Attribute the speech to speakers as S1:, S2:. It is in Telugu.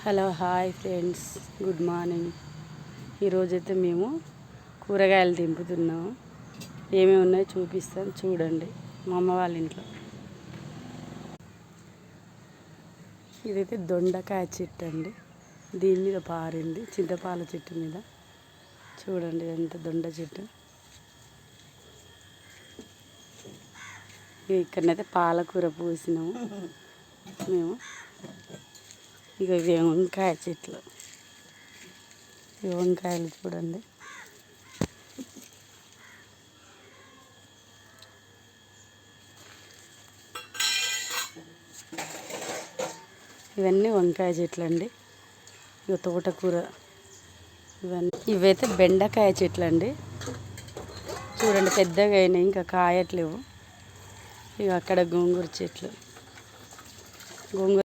S1: Hello hi friends, good morning. ఈరోజైతే మేము కూరగాయలు దింపుతున్నాము. ఏమేమి ఉన్నాయో చూపిస్తాను, చూడండి. మా అమ్మ వాళ్ళ ఇంట్లో ఇదైతే దొండకాయ చెట్టు అండి. దీని మీద పారింది, చింతపాల చెట్టు మీద. చూడండి ఎంత దొండ చెట్టు. ఇక్కడనైతే పాలకూర పూసినాము మేము. ఇక ఇవి వంకాయ చెట్లు. ఈ వంకాయలు చూడండి. ఇవన్నీ వంకాయ చెట్లు అండి. ఇక తోటకూర. ఇవైతే బెండకాయ చెట్లు అండి. చూడండి పెద్దగా అయినాయి, ఇంకా కాయట్లేవు. ఇక అక్కడ గోంగూర చెట్లు. గోంగూర